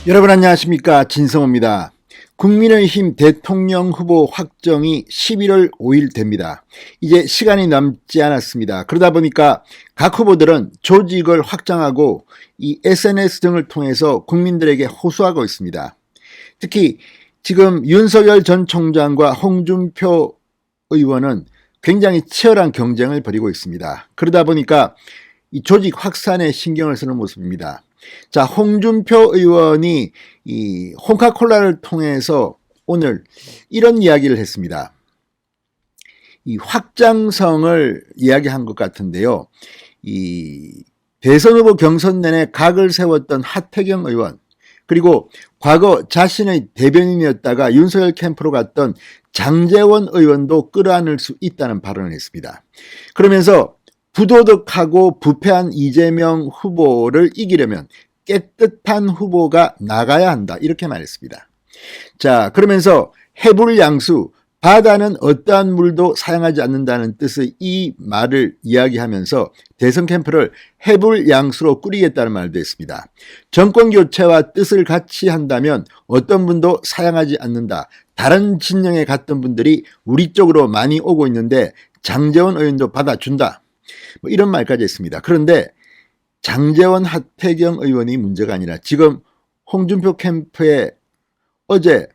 여러분 안녕하십니까, 진성호입니다. 국민의힘 대통령 후보 확정이 11월 5일 됩니다. 이제 시간이 남지 않았습니다. 그러다 보니까 각 후보들은 조직을 확장하고 이 SNS 등을 통해서 국민들에게 호소하고 있습니다. 특히 지금 윤석열 전 총장과 홍준표 의원은 굉장히 치열한 경쟁을 벌이고 있습니다. 그러다 보니까 이 조직 확산에 신경을 쓰는 모습입니다. 자, 홍준표 의원이 이 홍카콜라를 통해서 오늘 이런 이야기를 했습니다. 이 확장성을 이야기한 것 같은데요. 이 대선 후보 경선 내내 각을 세웠던 하태경 의원, 그리고 과거 자신의 대변인이었다가 윤석열 캠프로 갔던 장제원 의원도 끌어안을 수 있다는 발언을 했습니다. 그러면서 부도덕하고 부패한 이재명 후보를 이기려면 깨끗한 후보가 나가야 한다, 이렇게 말했습니다. 자, 그러면서 해불양수, 바다는 어떠한 물도 사용하지 않는다는 뜻의 이 말을 이야기하면서 대선 캠프를 해불양수로 꾸리겠다는 말도 했습니다. 정권교체와 뜻을 같이 한다면 어떤 분도 사용하지 않는다. 다른 진영에 갔던 분들이 우리 쪽으로 많이 오고 있는데 장제원 의원도 받아준다, 뭐 이런 말까지 했습니다. 그런데 장제원, 하태경 의원이 문제가 아니라 지금 홍준표 캠프에 어제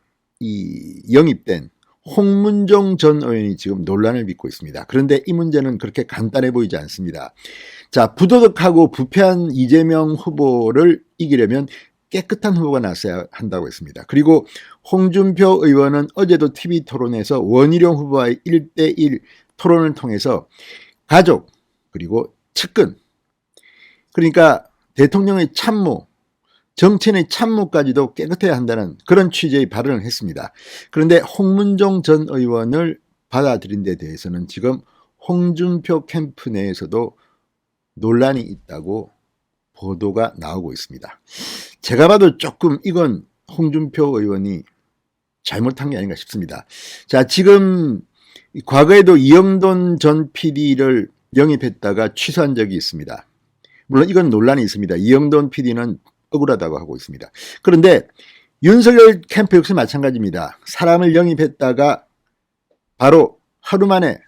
영입된 홍문종 전 의원이 지금 논란을 빚고 있습니다. 그런데 이 문제는 그렇게 간단해 보이지 않습니다. 자, 부도덕하고 부패한 이재명 후보를 이기려면 깨끗한 후보가 나서야 한다고 했습니다. 그리고 홍준표 의원은 어제도 TV 토론에서 원희룡 후보와의 1대1 토론을 통해서 가족, 그리고 측근, 그러니까 대통령의 참모, 정치인의 참모까지도 깨끗해야 한다는 그런 취지의 발언을 했습니다. 그런데 홍문종 전 의원을 받아들인 데 대해서는 지금 홍준표 캠프 내에서도 논란이 있다고 보도가 나오고 있습니다. 제가 봐도 조금 이건 홍준표 의원이 잘못한 게 아닌가 싶습니다. 자, 지금 과거에도 이영돈 전 PD를 영입했다가 취소한 적이 있습니다. 물론 이건 논란이 있습니다. 이영돈 PD는 억울하다고 하고 있습니다. 그런데 윤석열 캠프 역시 마찬가지입니다. 사람을 영입했다가 바로 하루 만에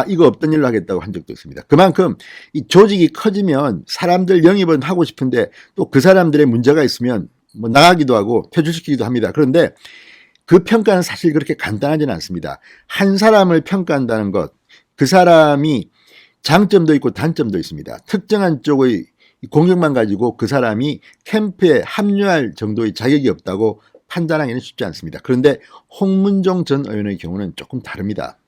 이거 없던 일로 하겠다고 한 적도 있습니다. 그만큼 이 조직이 커지면 사람들 영입은 하고 싶은데 또 그 사람들의 문제가 있으면 뭐 나가기도 하고 퇴출시키기도 합니다. 그런데 그 평가는 사실 그렇게 간단하지는 않습니다. 한 사람을 평가한다는 것, 그 사람이 장점도 있고 단점도 있습니다. 특정한 쪽의 공격만 가지고 그 사람이 캠프에 합류할 정도의 자격이 없다고 판단하기는 쉽지 않습니다. 그런데 홍문종 전 의원의 경우는 조금 다릅니다.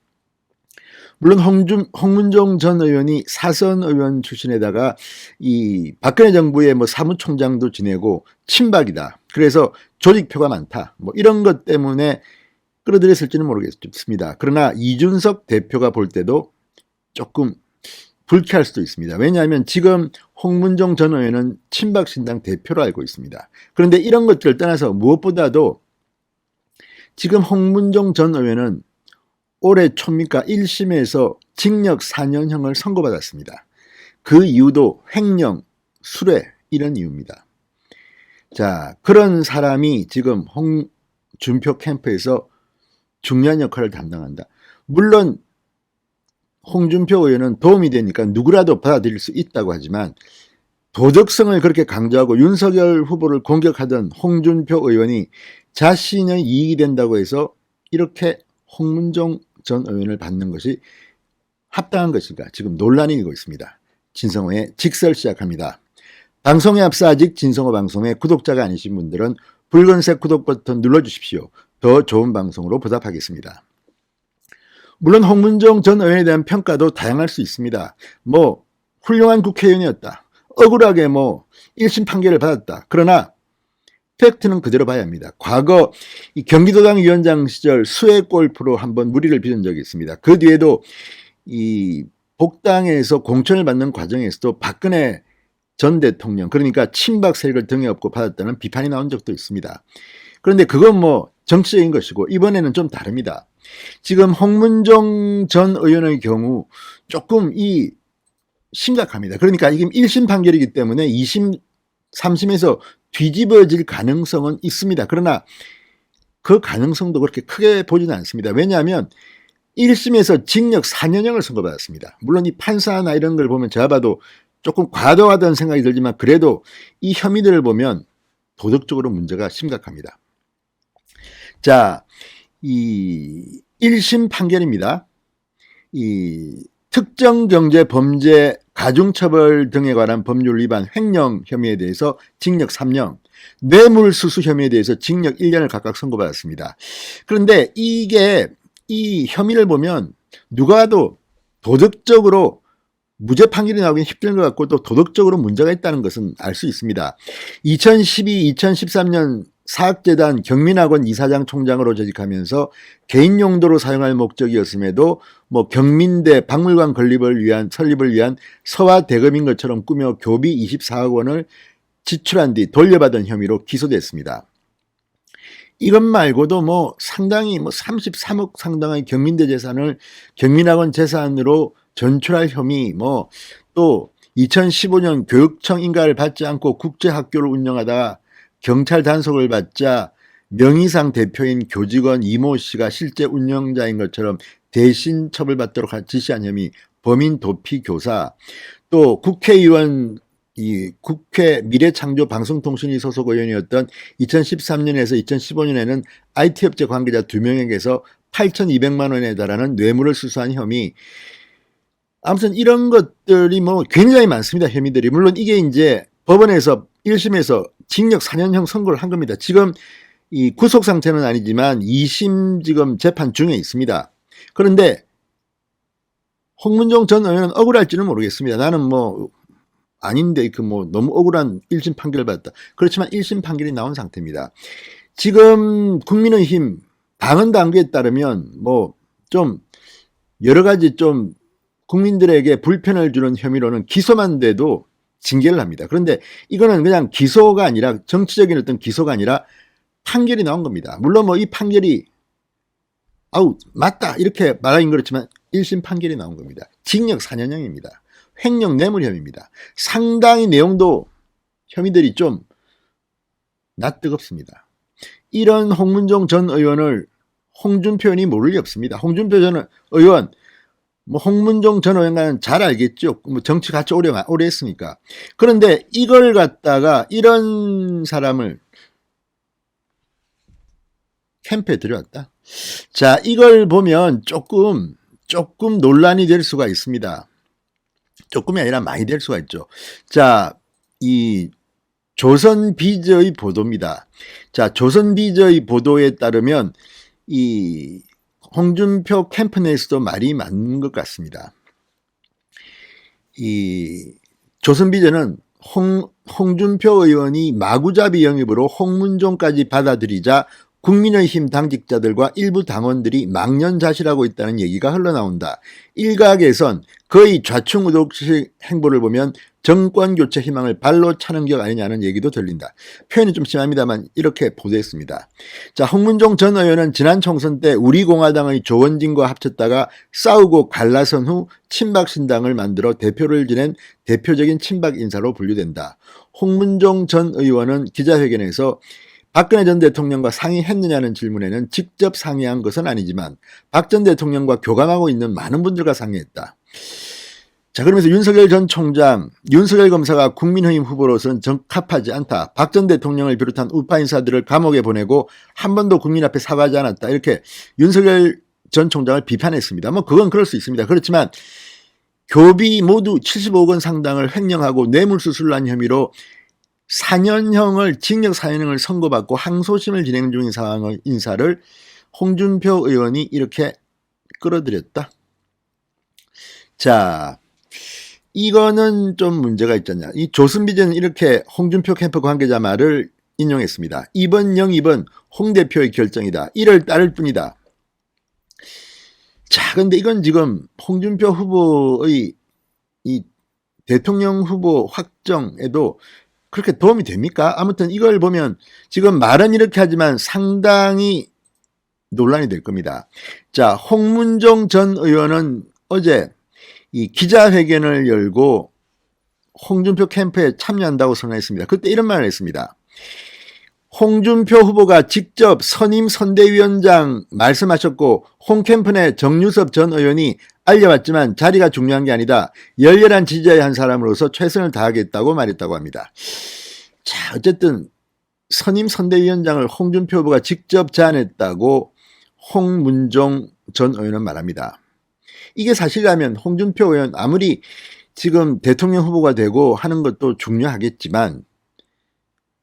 물론 홍문종 전 의원이 사선 의원 출신에다가 이 박근혜 정부의 뭐 사무총장도 지내고 친박이다, 그래서 조직표가 많다, 뭐 이런 것 때문에 끌어들였을지는 모르겠습니다. 그러나 이준석 대표가 볼 때도 조금 불쾌할 수도 있습니다. 왜냐하면 지금 홍문종 전 의원은 친박신당 대표로 알고 있습니다. 그런데 이런 것들을 떠나서 무엇보다도 지금 홍문종 전 의원은 올해 초입니까 1심에서 징역 4년형을 선고받았습니다. 그 이유도 횡령, 수뢰, 이런 이유입니다. 자, 그런 사람이 지금 홍준표 캠프에서 중요한 역할을 담당한다. 물론 홍준표 의원은 도움이 되니까 누구라도 받아들일 수 있다고 하지만 도덕성을 그렇게 강조하고 윤석열 후보를 공격하던 홍준표 의원이 자신의 이익이 된다고 해서 이렇게 홍문종 전 의원을 받는 것이 합당한 것인가, 지금 논란이 일고 있습니다. 진성호의 직설 시작합니다. 방송에 앞서 아직 진성호 방송의 구독자가 아니신 분들은 붉은색 구독 버튼 눌러주십시오. 더 좋은 방송으로 보답하겠습니다. 물론 홍문종 전 의원에 대한 평가도 다양할 수 있습니다. 뭐 훌륭한 국회의원이었다, 억울하게 뭐 1심 판결을 받았다. 그러나 팩트는 그대로 봐야 합니다. 과거 이 경기도당 위원장 시절 수해 골프로 한번 무리를 빚은 적이 있습니다. 그 뒤에도 이 복당에서 공천을 받는 과정에서도 박근혜 전 대통령, 그러니까 친박 세력을 등에 업고 받았다는 비판이 나온 적도 있습니다. 그런데 그건 뭐 정치적인 것이고 이번에는 좀 다릅니다. 지금 홍문종 전 의원의 경우 조금 심각합니다. 그러니까 이게 1심 판결이기 때문에 2심 3심에서 뒤집어질 가능성은 있습니다. 그러나 그 가능성도 그렇게 크게 보지는 않습니다. 왜냐하면 1심에서 징역 4년형을 선고받았습니다. 물론 이 판사나 이런 걸 보면 제가 봐도 조금 과도하다는 생각이 들지만 그래도 이 혐의들을 보면 도덕적으로 문제가 심각합니다. 자, 이 1심 판결입니다. 이 특정 경제 범죄 가중처벌 등에 관한 법률 위반 횡령 혐의에 대해서 징역 3년, 뇌물수수 혐의에 대해서 징역 1년을 각각 선고받았습니다. 그런데 이게 이 혐의를 보면 누가 봐도 도덕적으로 무죄 판결이 나오긴 힘든 것 같고 또 도덕적으로 문제가 있다는 것은 알 수 있습니다. 2012, 2013년 사학재단 경민학원 이사장 총장으로 재직하면서 개인 용도로 사용할 목적이었음에도 뭐 경민대 박물관 설립을 위한 서화 대금인 것처럼 꾸며 교비 24억 원을 지출한 뒤 돌려받은 혐의로 기소됐습니다. 이것 말고도 뭐 상당히 33억 상당의 경민대 재산을 경민학원 재산으로 전출할 혐의, 또 2015년 교육청 인가를 받지 않고 국제학교를 운영하다가 경찰 단속을 받자 명의상 대표인 교직원 이모 씨가 실제 운영자인 것처럼 대신 처벌받도록 지시한 혐의, 범인 도피 교사, 또 국회의원 국회 미래창조방송통신위 소속 의원이었던 2013년에서 2015년에는 IT업체 관계자 2명에게서 8,200만 원에 달하는 뇌물을 수수한 혐의. 아무튼 이런 것들이 굉장히 많습니다. 혐의들이. 물론 이게 이제 법원에서 1심에서 징역 4년형 선고를 한 겁니다. 지금 이 구속 상태는 아니지만 2심 지금 재판 중에 있습니다. 그런데 홍문종 전 의원은 억울할지는 모르겠습니다. 나는 아닌데 너무 억울한 1심 판결을 받았다. 그렇지만 1심 판결이 나온 상태입니다. 지금 국민의힘 당헌 당규에 따르면 좀 여러 가지 좀 국민들에게 불편을 주는 혐의로는 기소만 돼도 징계를 합니다. 그런데 이거는 그냥 기소가 아니라 정치적인 어떤 기소가 아니라 판결이 나온 겁니다. 물론 이 판결이 맞다 이렇게 말하긴 그렇지만 1심 판결이 나온 겁니다. 징역 4년형입니다. 횡령 뇌물 혐의입니다. 상당히 내용도 혐의들이 좀 낯뜨겁습니다. 이런 홍문종 전 의원을 홍준표 의원이 모를 리 없습니다. 홍준표 전 의원 홍문종 전 의원과는 잘 알겠죠. 정치 같이 오래 했으니까. 그런데 이걸 갖다가 이런 사람을 캠프에 들여왔다. 자, 이걸 보면 조금 논란이 될 수가 있습니다. 조금이 아니라 많이 될 수가 있죠. 자, 이 조선비저의 보도입니다. 자, 조선비저의 보도에 따르면 이 홍준표 캠프 내에서도 말이 맞는 것 같습니다. 이 조선비저는 홍준표 의원이 마구잡이 영입으로 홍문종까지 받아들이자 국민의힘 당직자들과 일부 당원들이 망연자실하고 있다는 얘기가 흘러나온다. 일각에선 거의 좌충우돌식 행보를 보면 정권교체 희망을 발로 차는 격 아니냐는 얘기도 들린다. 표현이 좀 심합니다만 이렇게 보도했습니다. 자, 홍문종 전 의원은 지난 총선 때 우리공화당의 조원진과 합쳤다가 싸우고 갈라선 후 친박신당을 만들어 대표를 지낸 대표적인 친박 인사로 분류된다. 홍문종 전 의원은 기자회견에서 박근혜 전 대통령과 상의했느냐는 질문에는 직접 상의한 것은 아니지만 박 전 대통령과 교감하고 있는 많은 분들과 상의했다. 자, 그러면서 윤석열 전 총장, 윤석열 검사가 국민의힘 후보로서는 적합하지 않다. 박 전 대통령을 비롯한 우파 인사들을 감옥에 보내고 한 번도 국민 앞에 사과하지 않았다. 이렇게 윤석열 전 총장을 비판했습니다. 그건 그럴 수 있습니다. 그렇지만 교비 모두 75억 원 상당을 횡령하고 뇌물수수를 한 혐의로 4년형을 징역 4년형을 선고받고 항소심을 진행 중인 상황의 인사를 홍준표 의원이 이렇게 끌어들였다. 자, 이거는 좀 문제가 있잖냐. 이 조선비전은 이렇게 홍준표 캠프 관계자 말을 인용했습니다. 이번 영입은 홍 대표의 결정이다. 이를 따를 뿐이다. 자, 근데 이건 지금 홍준표 후보의 이 대통령 후보 확정에도 그렇게 도움이 됩니까? 아무튼 이걸 보면 지금 말은 이렇게 하지만 상당히 논란이 될 겁니다. 자, 홍문종 전 의원은 어제 이 기자회견을 열고 홍준표 캠프에 참여한다고 선언했습니다. 그때 이런 말을 했습니다. 홍준표 후보가 직접 선임 선대위원장 말씀하셨고 홍 캠프 내 정유섭 전 의원이 알려왔지만 자리가 중요한 게 아니다. 열렬한 지지자의 한 사람으로서 최선을 다하겠다고 말했다고 합니다. 자, 어쨌든 선임 선대위원장을 홍준표 후보가 직접 제안했다고 홍문종 전 의원은 말합니다. 이게 사실이라면 홍준표 의원 아무리 지금 대통령 후보가 되고 하는 것도 중요하겠지만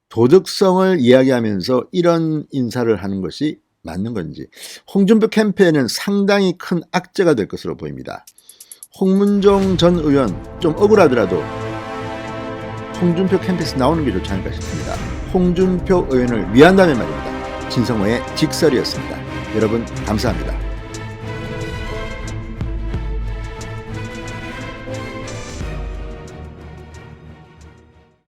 도덕성을 이야기하면서 이런 인사를 하는 것이 맞는 건지 홍준표 캠프에는 상당히 큰 악재가 될 것으로 보입니다. 홍문종 전 의원 좀 억울하더라도 홍준표 캠프에서 나오는 게 좋지 않을까 싶습니다. 홍준표 의원을 위한다면 말입니다. 진성호의 직설이었습니다. 여러분 감사합니다.